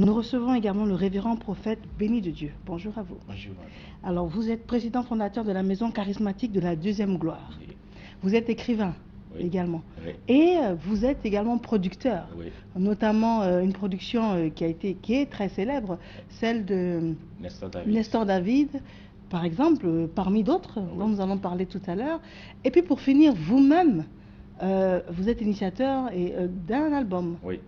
Nous recevons également le révérend prophète béni de Dieu. Bonjour à vous. Bonjour. Alors, vous êtes président fondateur de la maison charismatique de la Deuxième Gloire. Oui. Vous êtes écrivain Oui. également. Oui. Et vous êtes également producteur. Oui. Notamment une production qui est très célèbre, celle de Nestor David, par exemple, parmi d'autres dont nous allons parler tout à l'heure. Et puis pour finir, vous-même, vous êtes initiateur d'un album. Oui.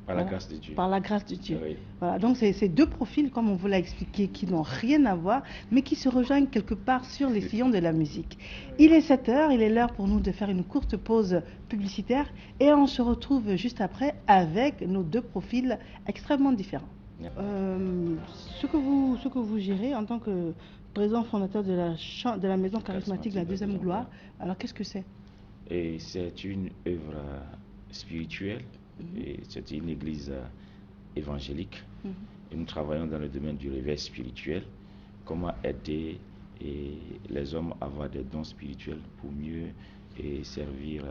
Par la grâce de Dieu. Par la grâce de Dieu. Oui. Voilà, donc c'est deux profils, comme on vous l'a expliqué, qui n'ont rien à voir, mais qui se rejoignent quelque part sur les sillons de la musique. Il est 7 heures, il est l'heure pour nous de faire une courte pause publicitaire et on se retrouve juste après avec nos deux profils extrêmement différents. Ce que vous gérez en tant que président fondateur de la maison charismatique de la Deuxième Gloire, alors qu'est-ce que c'est? Et c'est une œuvre spirituelle. Et c'est une église évangélique et nous travaillons dans le domaine du réveil spirituel, comment aider les hommes à avoir des dons spirituels pour mieux servir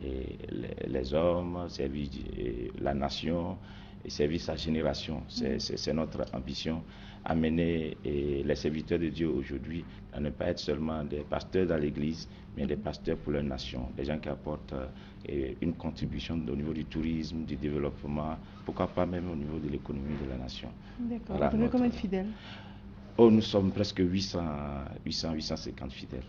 les hommes, servir la nation et servir sa génération. C'est notre ambition, amener les serviteurs de Dieu aujourd'hui à ne pas être seulement des pasteurs dans l'église, mais des pasteurs pour leur nation, des gens qui apportent une contribution au niveau du tourisme, du développement, pourquoi pas même au niveau de l'économie de la nation. D'accord. Voilà, vous avez combien de fidèles? Nous sommes presque 850 fidèles.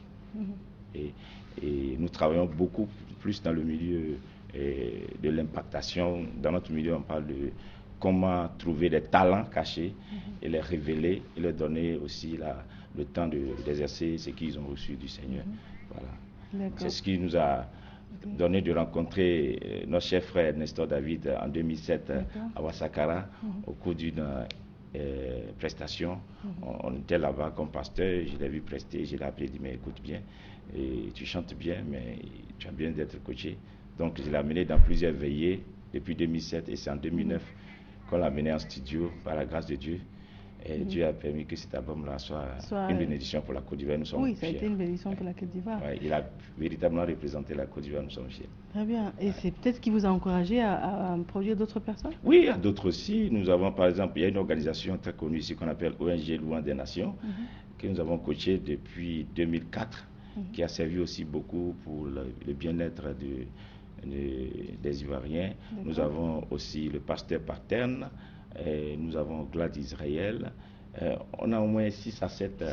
Et nous travaillons beaucoup plus dans le milieu de l'impactation. Dans notre milieu, on parle de comment trouver des talents cachés et les révéler et leur donner aussi le temps d'exercer ce qu'ils ont reçu du Seigneur. Voilà. C'est ce qui nous a donné de rencontrer notre cher frère Nestor David en 2007 à Wasakara au cours d'une prestation. On était là-bas comme pasteur, je l'ai vu prester, je l'ai appelé, dit mais écoute bien, et tu chantes bien, mais tu as bien d'être coaché. Donc je l'ai amené dans plusieurs veillées depuis 2007 et c'est en 2009 qu'on l'a amené en studio par la grâce de Dieu. Et Dieu a permis que cet album-là soit une bénédiction pour la Côte d'Ivoire. Nous sommes fiers. Ça a été une bénédiction pour la Côte d'Ivoire. Il a véritablement représenté la Côte d'Ivoire, nous sommes fiers. Très bien. Et c'est peut-être ce qui vous a encouragé à produire d'autres personnes? Oui, il y a d'autres aussi. Nous avons par exemple, il y a une organisation très connue ici qu'on appelle ONG Louange des Nations, que nous avons coaché depuis 2004, qui a servi aussi beaucoup pour le bien-être des Ivoiriens. Nous avons aussi le pasteur Paterne. Nous avons Gloire d'Israël. On a au moins 6 à 7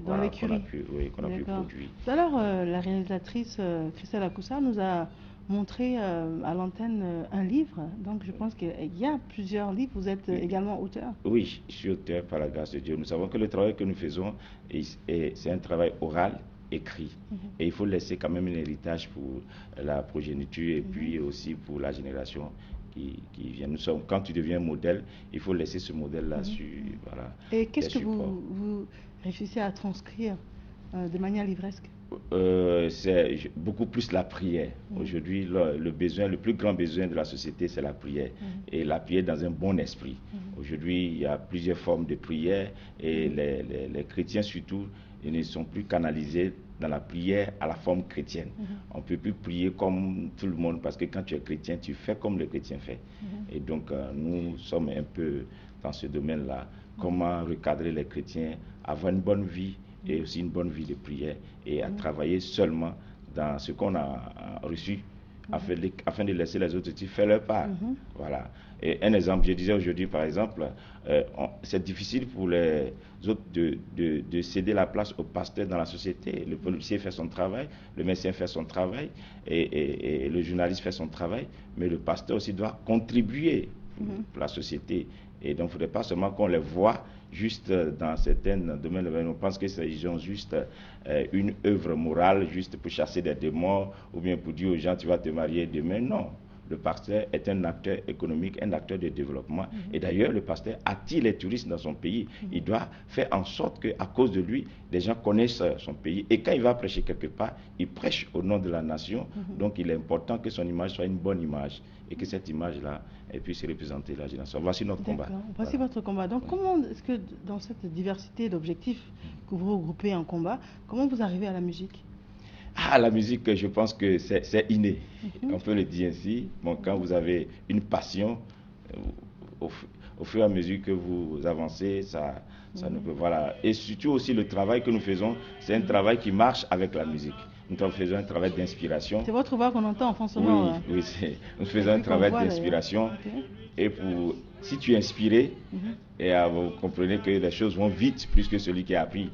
dans l'écurie qu'on a pu produire. Tout à l'heure, la réalisatrice Christelle Akoussa nous a montré à l'antenne un livre. Donc je pense qu'il y a plusieurs livres. Vous êtes également auteur? Oui, je suis auteur par la grâce de Dieu. Nous savons que le travail que nous faisons, c'est un travail oral, écrit. Et il faut laisser quand même un héritage pour la progéniture et puis aussi pour la génération qui vient. Nous sommes, quand tu deviens modèle, il faut laisser ce modèle-là sur. Voilà, et qu'est-ce que vous réussissez à transcrire de manière livresque? C'est beaucoup plus la prière. Aujourd'hui, le plus grand besoin de la société, c'est la prière. Et la prière dans un bon esprit. Aujourd'hui, il y a plusieurs formes de prière et les chrétiens surtout, ils ne sont plus canalisés dans la prière à la forme chrétienne. On ne peut plus prier comme tout le monde parce que quand tu es chrétien, tu fais comme le chrétien fait. Et donc, nous sommes un peu dans ce domaine-là. Comment recadrer les chrétiens, avoir une bonne vie et aussi une bonne vie de prière et à travailler seulement dans ce qu'on a reçu afin de laisser les autres faire leur part. Voilà. Et un exemple, je disais aujourd'hui par exemple, c'est difficile pour les autres de céder la place au pasteur dans la société. Le policier fait son travail, le médecin fait son travail et le journaliste fait son travail, mais le pasteur aussi doit contribuer pour la société. Et donc il ne faudrait pas seulement qu'on les voit juste dans certains domaines. On pense que c'est juste une œuvre morale, juste pour chasser des démons, ou bien pour dire aux gens tu vas te marier demain. Non. Le pasteur est un acteur économique, un acteur de développement. Et d'ailleurs, le pasteur attire les touristes dans son pays. Il doit faire en sorte qu'à cause de lui, les gens connaissent son pays. Et quand il va prêcher quelque part, il prêche au nom de la nation. Donc, il est important que son image soit une bonne image et que cette image-là puisse représenter la génération. Voici notre combat. Voici votre combat. Donc, comment est-ce que dans cette diversité d'objectifs que vous regroupez en combat, comment vous arrivez à la musique? La musique, je pense que c'est inné. On peut le dire ainsi. Bon, quand vous avez une passion, au fur et à mesure que vous avancez, ça ne peut, voilà. Et surtout aussi le travail que nous faisons, c'est un travail qui marche avec la musique. Nous faisons un travail d'inspiration. C'est votre voix qu'on entend en fond sonore. Oui, Hein. oui, nous faisons un travail d'inspiration. Et si tu es inspiré, et vous comprenez que les choses vont vite plus que celui qui a appris.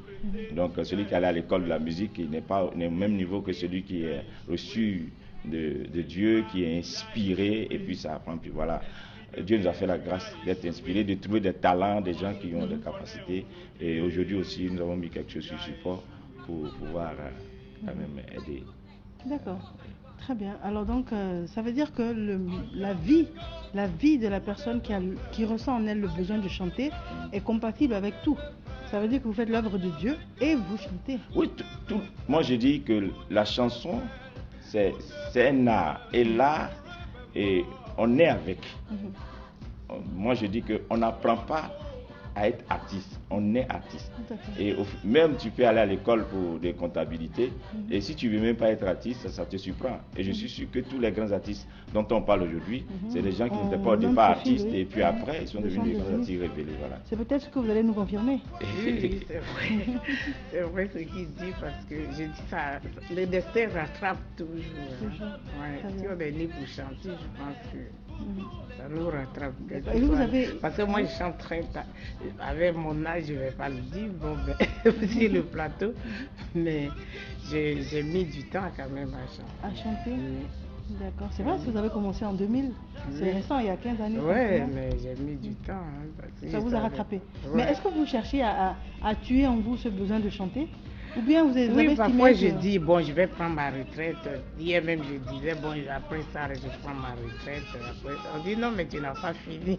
Donc celui qui est allé à l'école de la musique, il n'est pas au même niveau que celui qui est reçu de Dieu, qui est inspiré, et puis ça apprend, puis voilà. Dieu nous a fait la grâce d'être inspiré, de trouver des talents, des gens qui ont des capacités. Et aujourd'hui aussi, nous avons mis quelque chose sur support pour pouvoir quand même aider. D'accord. Très bien. Alors donc, ça veut dire que la vie de la personne qui ressent en elle le besoin de chanter est compatible avec tout. Ça veut dire que vous faites l'œuvre de Dieu et vous chantez. Oui, moi je dis que la chanson, c'est un art. Et l'art, on est avec. Moi je dis qu'on n'apprend pas à être artiste, on est artiste. Et même tu peux aller à l'école pour des comptabilités, et si tu ne veux même pas être artiste, ça te surprend. Et je suis sûr que tous les grands artistes dont on parle aujourd'hui, c'est des gens qui n'étaient pas au départ artistes, et puis après ils sont devenus des grands artistes révélés. Voilà. C'est peut-être ce que vous allez nous confirmer. Oui, c'est vrai. C'est vrai ce qu'il dit, parce que je dis ça, le destin rattrape toujours. Hein. Ouais. Si on est né pour chanter, je pense que ça nous rattrape. Parce que moi je chante très tard. Avec mon âge, je ne vais pas le dire, bon, sur le plateau, mais j'ai mis du temps quand même à chanter. À chanter? Oui. D'accord. C'est vrai que vous avez commencé en 2000, c'est récent, il y a 15 années. Oui, mais j'ai mis du temps. Hein, parce que ça vous a rattrapé. Ouais. Mais est-ce que vous cherchez à tuer en vous ce besoin de chanter? Ou bien vous avez oui, parfois je dis, bon, je vais prendre ma retraite. Hier même, je disais, bon, après ça, je prends ma retraite. Après, on dit, non, mais tu n'as pas fini.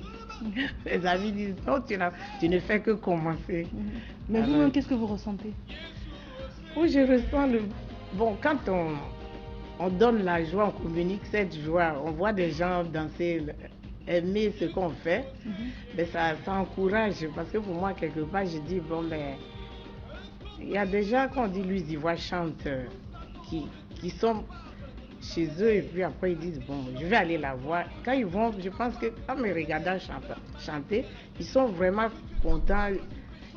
Les amis disent, non, tu ne fais que commencer. Mais vous-même, qu'est-ce que vous ressentez? Oui, je ressens bon, quand on donne la joie, on communique cette joie, on voit des gens danser, aimer ce qu'on fait, mais ça encourage. Parce que pour moi, quelque part, je dis, bon, mais il y a des gens, quand on dit Louis d'Ivoire chante, qui sont chez eux, et puis après ils disent, bon, je vais aller la voir. Quand ils vont, je pense que en me regardant chanter, ils sont vraiment contents.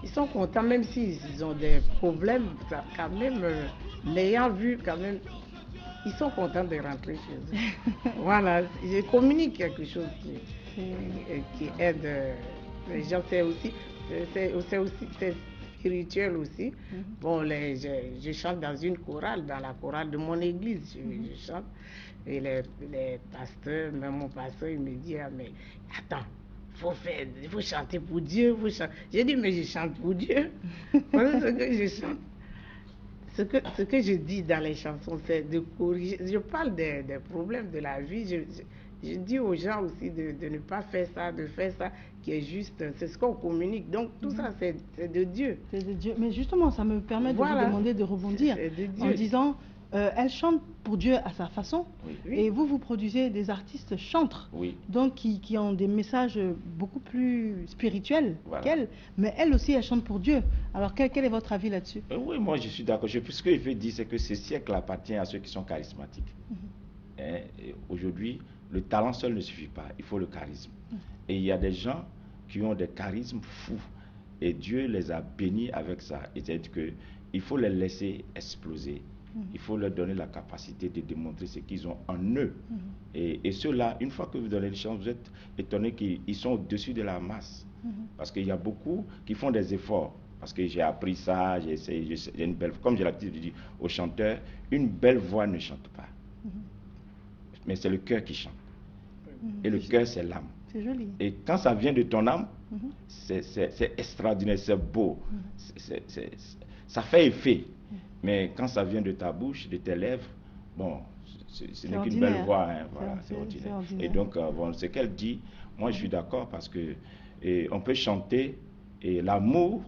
Ils sont contents, même s'ils ont des problèmes, quand même, l'ayant vu, quand même, ils sont contents de rentrer chez eux. Voilà, je communique quelque chose qui aide les gens. C'est aussi spirituel aussi. Bon, je chante dans une chorale, dans la chorale de mon église, je chante. Et les pasteurs, même mon pasteur, il me dit, ah, mais attends, il faut chanter pour Dieu. J'ai dit, mais je chante pour Dieu. Voilà ce que je chante. Ce que je dis dans les chansons, c'est de corriger. Je parle des problèmes de la vie. Je dis aux gens aussi de ne pas faire ça, de faire ça qui est juste. C'est ce qu'on communique. Donc tout ça, c'est de Dieu. C'est de Dieu. Mais justement, ça me permet de vous demander de rebondir en disant, elle chante pour Dieu à sa façon. Oui. Et vous produisez des artistes chantres. Oui. Donc qui ont des messages beaucoup plus spirituels qu'elle. Mais elle aussi, elle chante pour Dieu. Alors quel est votre avis là-dessus? Oui, moi je suis d'accord. Ce que je veux dire, c'est que ce siècle appartient à ceux qui sont charismatiques. Aujourd'hui, le talent seul ne suffit pas, il faut le charisme. Et il y a des gens qui ont des charismes fous. Et Dieu les a bénis avec ça. C'est-à-dire qu'il faut les laisser exploser. Il faut leur donner la capacité de démontrer ce qu'ils ont en eux. Et ceux-là, une fois que vous donnez une chance, vous êtes étonné qu'ils sont au-dessus de la masse. Parce qu'il y a beaucoup qui font des efforts. Parce que j'ai appris ça, j'ai une belle... Comme j'ai l'habitude de dire aux chanteurs, une belle voix ne chante pas. Mais c'est le cœur qui chante. Et le cœur, c'est l'âme. C'est joli. Et quand ça vient de ton âme, c'est extraordinaire, c'est beau. Ça fait effet. Mais quand ça vient de ta bouche, de tes lèvres, bon, ce n'est qu'une belle voix. Hein, voilà, c'est ordinaire. Et donc, bon, ce qu'elle dit, moi je suis d'accord parce que on peut chanter et l'amour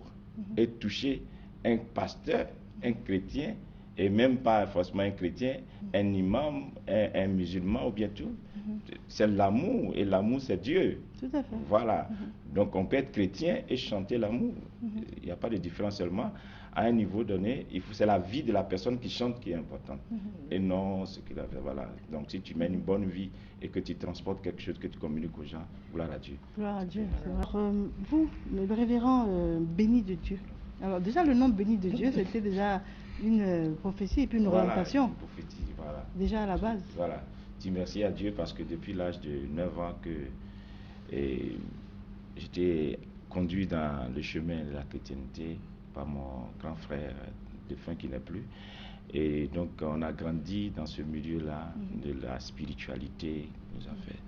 est touché un pasteur, un chrétien, et même pas forcément un chrétien, un imam, un musulman ou bien tout. C'est l'amour, et l'amour c'est Dieu. Tout à fait. Voilà. Donc on peut être chrétien et chanter l'amour. Il n'y a pas de différence seulement. à un niveau donné, c'est la vie de la personne qui chante qui est importante. Et non ce qu'il a fait. Voilà. Donc si tu mènes une bonne vie et que tu transportes quelque chose, que tu communiques aux gens, gloire à Dieu. Gloire à Dieu. Alors, vous, le révérend béni de Dieu. Alors déjà, le nom béni de Dieu, c'était déjà une prophétie et puis une orientation. Une prophétie, voilà. Déjà à la base. Voilà. Dis merci à Dieu parce que depuis l'âge de 9 ans que j'étais conduit dans le chemin de la chrétienté par mon grand frère défunt qui n'est plus. Et donc on a grandi dans ce milieu-là de la spiritualité qui nous a fait.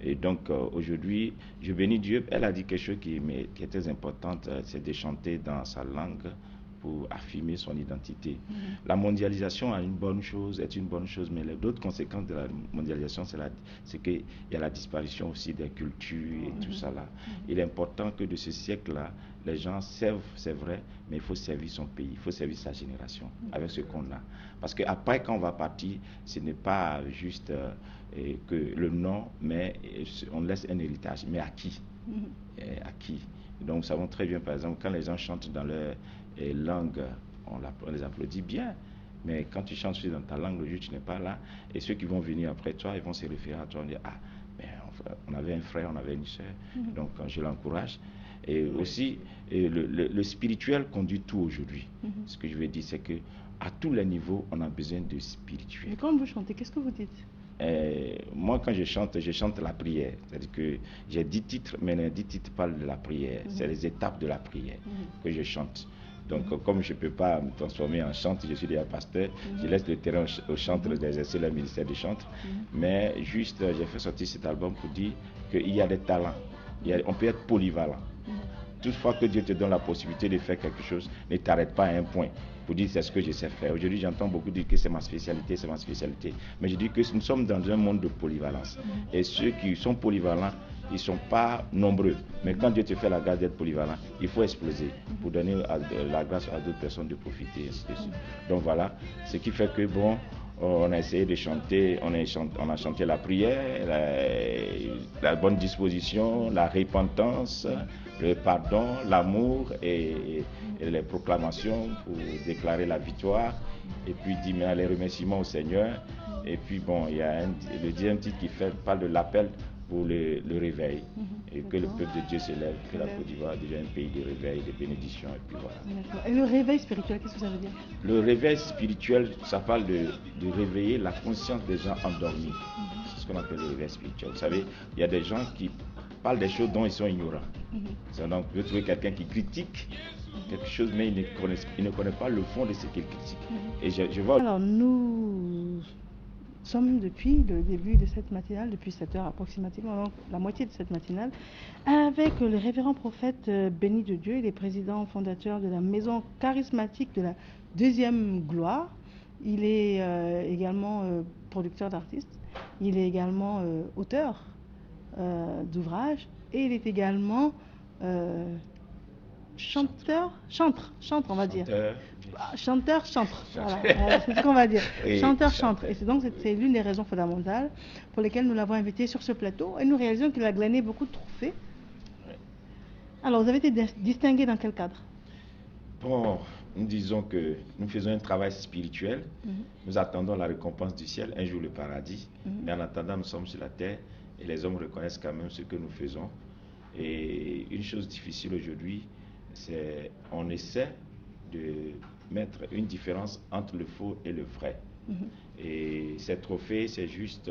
Et donc aujourd'hui, je bénis Dieu. Elle a dit quelque chose qui est très important, c'est de chanter dans sa langue pour affirmer son identité. La mondialisation est une bonne chose, mais d'autres conséquences de la mondialisation, c'est qu'il y a la disparition aussi des cultures et tout ça là. Il est important que de ce siècle-là, les gens servent, c'est vrai, mais il faut servir son pays, il faut servir sa génération avec ce qu'on a. Parce qu'après, quand on va partir, ce n'est pas juste que le nom, mais on laisse un héritage. Mais à qui? À qui? Donc nous savons très bien, par exemple, quand les gens chantent dans leur langue, on les applaudit bien. Mais quand tu chantes dans ta langue, le jour tu n'es pas là, et ceux qui vont venir après toi, ils vont se référer à toi, on dit, ah, mais on avait un frère, on avait une soeur, donc je l'encourage. Et aussi, le spirituel conduit tout aujourd'hui. Ce que je veux dire, c'est que à tous les niveaux, on a besoin de spirituel. Et quand vous chantez, qu'est-ce que vous dites? Moi, quand je chante la prière. C'est-à-dire que j'ai 10 titres, mais les 10 titres parlent de la prière. C'est les étapes de la prière que je chante. Donc, comme je ne peux pas me transformer en chanteur, je suis déjà pasteur, je laisse le terrain aux chanteurs d'exercer le ministère du chantre. Mais juste, j'ai fait sortir cet album pour dire qu'il y a des talents. On peut être polyvalent. Toutefois que Dieu te donne la possibilité de faire quelque chose, ne t'arrête pas à un point pour dire c'est ce que je sais faire. Aujourd'hui, j'entends beaucoup dire que c'est ma spécialité, c'est ma spécialité. Mais je dis que nous sommes dans un monde de polyvalence. Et ceux qui sont polyvalents, ils ne sont pas nombreux. Mais quand Dieu te fait la grâce d'être polyvalent, il faut exploser pour donner la grâce à d'autres personnes de profiter. Donc voilà, ce qui fait que bon, on a essayé de chanter, on a chanté la prière, la bonne disposition, la repentance, le pardon, l'amour et les proclamations pour déclarer la victoire. Et puis dire les remerciements au Seigneur. Et puis bon, il y a le deuxième titre qui parle de l'appel pour le réveil. Et que le peuple de Dieu s'élève, que la Côte d'Ivoire devient un pays de réveil, de bénédiction. Et puis voilà. Et le réveil spirituel, qu'est-ce que ça veut dire? Le réveil spirituel, ça parle de réveiller la conscience des gens endormis. C'est ce qu'on appelle le réveil spirituel. Vous savez, il y a des gens qui parlent des choses dont ils sont ignorants. Donc, vous pouvez trouver quelqu'un qui critique quelque chose, mais il ne connaît pas le fond de ce qu'il critique. Et je vois... Alors, nous sommes depuis le début de cette matinale, depuis 7 heures approximativement, donc la moitié de cette matinale, avec le révérend prophète béni de Dieu. Il est président fondateur de la maison charismatique de la deuxième gloire. Il est également producteur d'artistes. Il est également auteur d'ouvrages et il est également chanteur, on va dire. Chanteur, chantre. Voilà, c'est ce qu'on va dire. Oui, chanteur, chantre. Et c'est l'une des raisons fondamentales pour lesquelles nous l'avons invité sur ce plateau. Et nous réalisons qu'il a glané beaucoup de trophées. Oui. Alors, vous avez été distingué dans quel cadre? Bon, nous disons que nous faisons un travail spirituel. Nous attendons la récompense du ciel, un jour le paradis. Mais en attendant, nous sommes sur la terre et les hommes reconnaissent quand même ce que nous faisons. Et une chose difficile aujourd'hui, c'est on essaie de mettre une différence entre le faux et le vrai. Et ces trophées, c'est juste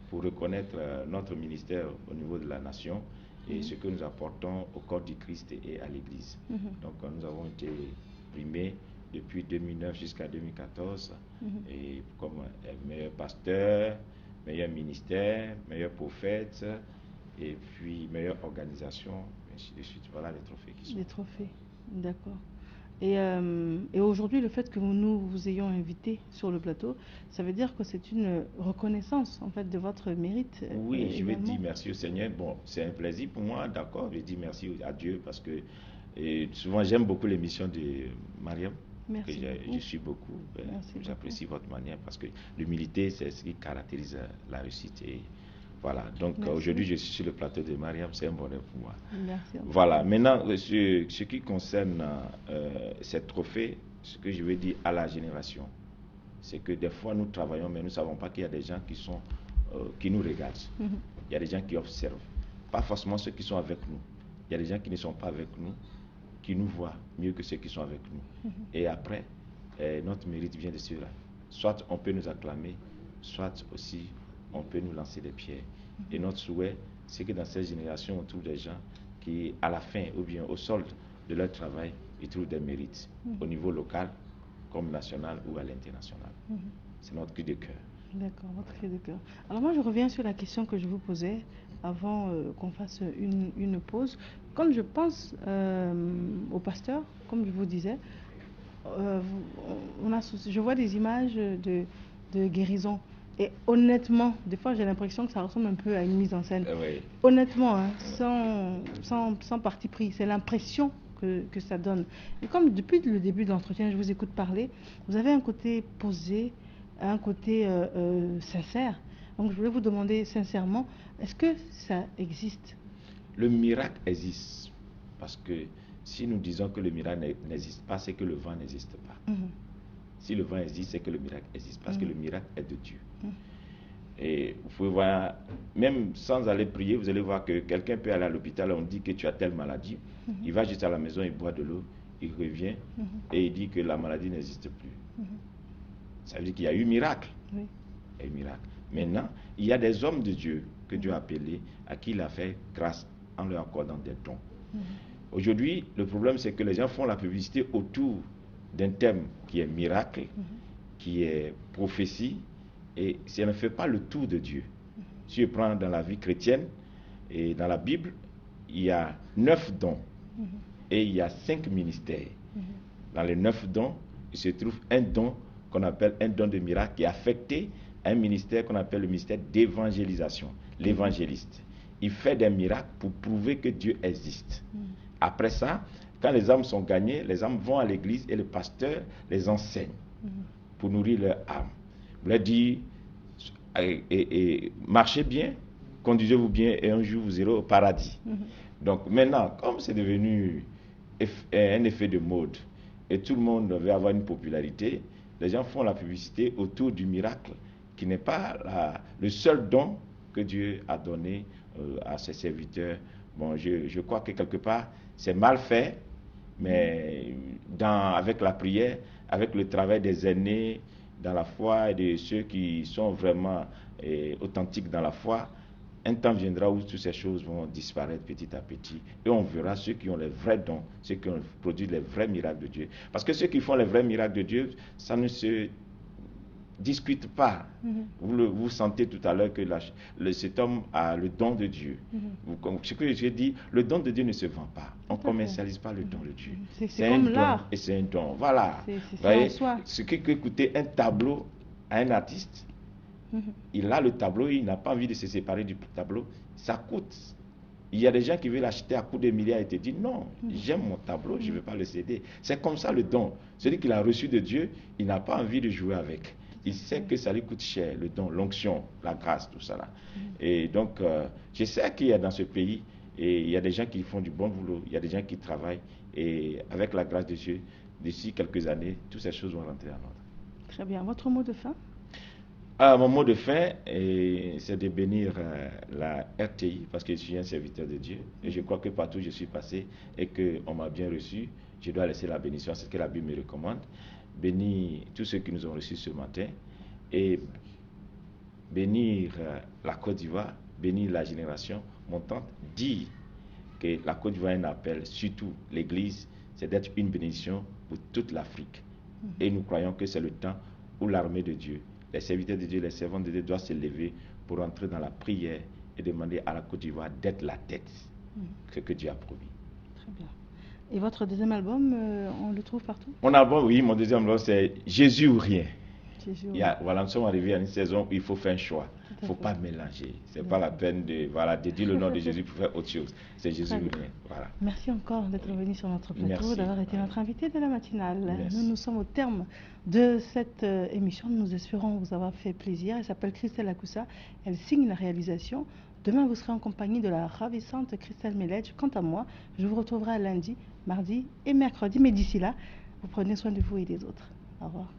pour reconnaître notre ministère au niveau de la nation et ce que nous apportons au corps du Christ et à l'Église. Donc nous avons été primés depuis 2009 jusqu'à 2014 et comme meilleur pasteur, meilleur ministère, meilleur prophète et puis meilleure organisation, ainsi de suite. Voilà les trophées qui sont. Les trophées, d'accord. Et aujourd'hui, le fait que nous vous ayons invité sur le plateau, ça veut dire que c'est une reconnaissance en fait de votre mérite. Oui, je vais dire merci au Seigneur. Bon, c'est un plaisir pour moi, d'accord. Je dis merci à Dieu parce que souvent j'aime beaucoup l'émission de Mariam. Merci que je suis beaucoup. J'apprécie votre manière parce que l'humilité, c'est ce qui caractérise la réussite. Et Voilà, donc aujourd'hui je suis sur le plateau de Mariam, c'est un bonheur pour moi. Merci. Voilà, maintenant, ce qui concerne ces trophées, ce que je veux dire à la génération, c'est que des fois nous travaillons, mais nous ne savons pas qu'il y a des gens qui nous regardent. Il y a des gens qui observent. Pas forcément ceux qui sont avec nous. Il y a des gens qui ne sont pas avec nous, qui nous voient mieux que ceux qui sont avec nous. Et après, notre mérite vient de cela. Soit on peut nous acclamer, soit aussi on peut nous lancer des pierres. Et notre souhait, c'est que dans cette génération, on trouve des gens qui, à la fin ou bien au solde de leur travail, ils trouvent des mérites au niveau local, comme national ou à l'international. C'est notre cri de cœur. D'accord, votre cri de cœur. Alors moi, je reviens sur la question que je vous posais avant qu'on fasse une pause. Quand je pense au pasteur, comme je vous disais, je vois des images de guérison. Et honnêtement, des fois j'ai l'impression que ça ressemble un peu à une mise en scène. Oui. Honnêtement, hein, sans parti pris, c'est l'impression que ça donne. Et comme depuis le début de l'entretien, je vous écoute parler, vous avez un côté posé, un côté sincère. Donc je voulais vous demander sincèrement, est-ce que ça existe? Le miracle existe. Parce que si nous disons que le miracle n'existe pas, c'est que le vent n'existe pas. Si le vent existe, c'est que le miracle existe. Parce que le miracle est de Dieu. Et vous pouvez voir, même sans aller prier, vous allez voir que quelqu'un peut aller à l'hôpital, on dit que tu as telle maladie. Il va juste à la maison, il boit de l'eau, il revient et il dit que la maladie n'existe plus. Ça veut dire qu'il y a eu miracle. Oui. Il y a eu miracle. Maintenant, il y a des hommes de Dieu que Dieu a appelés, à qui il a fait grâce en leur accordant des dons. Aujourd'hui, le problème, c'est que les gens font la publicité autour d'un thème qui est miracle, qui est prophétie, et ça ne fait pas le tour de Dieu. Si je prends dans la vie chrétienne, et dans la Bible, il y a 9 dons, et il y a 5 ministères. Dans les 9 dons, il se trouve un don qu'on appelle un don de miracle, qui est affecté à un ministère qu'on appelle le ministère d'évangélisation, l'évangéliste. Il fait des miracles pour prouver que Dieu existe. Après ça, quand les âmes sont gagnées, les âmes vont à l'église et le pasteur les enseigne pour nourrir leur âme. Vous leur dit, marchez bien, conduisez-vous bien et un jour vous irez au paradis. Donc maintenant, comme c'est devenu un effet de mode et tout le monde veut avoir une popularité, les gens font la publicité autour du miracle qui n'est pas le seul don que Dieu a donné à ses serviteurs. Bon, je crois que quelque part, c'est mal fait, mais avec la prière, avec le travail des aînés dans la foi et de ceux qui sont vraiment authentiques dans la foi, un temps viendra où toutes ces choses vont disparaître petit à petit. Et on verra ceux qui ont les vrais dons, ceux qui ont produit les vrais miracles de Dieu. Parce que ceux qui font les vrais miracles de Dieu, ça ne se discute pas. Vous sentez tout à l'heure que cet homme a le don de Dieu. Ce que j'ai dit, le don de Dieu ne se vend pas. On ne commercialise pas le don de Dieu. C'est comme l'art. Et c'est un don. Voilà. C'est en soi. Ce qui peut coûter un tableau à un artiste, il a le tableau, il n'a pas envie de se séparer du tableau, ça coûte. Il y a des gens qui veulent acheter à coups de milliards et te disent non, j'aime mon tableau, je ne vais pas le céder. C'est comme ça le don. Celui qu'il a reçu de Dieu, il n'a pas envie de jouer avec. Il sait que ça lui coûte cher, le don, l'onction, la grâce, tout ça là. Et donc, je sais qu'il y a dans ce pays, et il y a des gens qui font du bon boulot, il y a des gens qui travaillent, et avec la grâce de Dieu, d'ici quelques années, toutes ces choses vont rentrer en ordre. Très bien. Votre mot de fin? Mon mot de fin, c'est de bénir la RTI, parce que je suis un serviteur de Dieu, et je crois que partout où je suis passé, et qu'on m'a bien reçu, je dois laisser la bénédiction, c'est ce que la Bible me recommande. Bénir tous ceux qui nous ont reçus ce matin, et bénir la Côte d'Ivoire, bénir la génération montante, dire que la Côte d'Ivoire a un appel, surtout l'Église, c'est d'être une bénédiction pour toute l'Afrique. Et nous croyons que c'est le temps où l'armée de Dieu, les serviteurs de Dieu, les servants de Dieu doivent se lever pour entrer dans la prière et demander à la Côte d'Ivoire d'être la tête, ce que Dieu a promis. Très bien. Et votre deuxième album, on le trouve partout? Mon album, oui, mon deuxième album, c'est Jésus ou rien. Jésus. Voilà, nous sommes arrivés à une saison où il faut faire un choix. Il ne faut pas mélanger. Ce n'est pas la peine de dire le nom de Jésus pour faire autre chose. C'est Jésus ou rien. Voilà. Merci encore d'être venu sur notre plateau, d'avoir été notre invité de la matinale. Nous sommes au terme de cette émission. Nous espérons vous avoir fait plaisir. Elle s'appelle Christelle Akoussa. Elle signe la réalisation. Demain, vous serez en compagnie de la ravissante Christelle Meledge. Quant à moi, je vous retrouverai lundi, mardi et mercredi. Mais d'ici là, vous prenez soin de vous et des autres. Au revoir.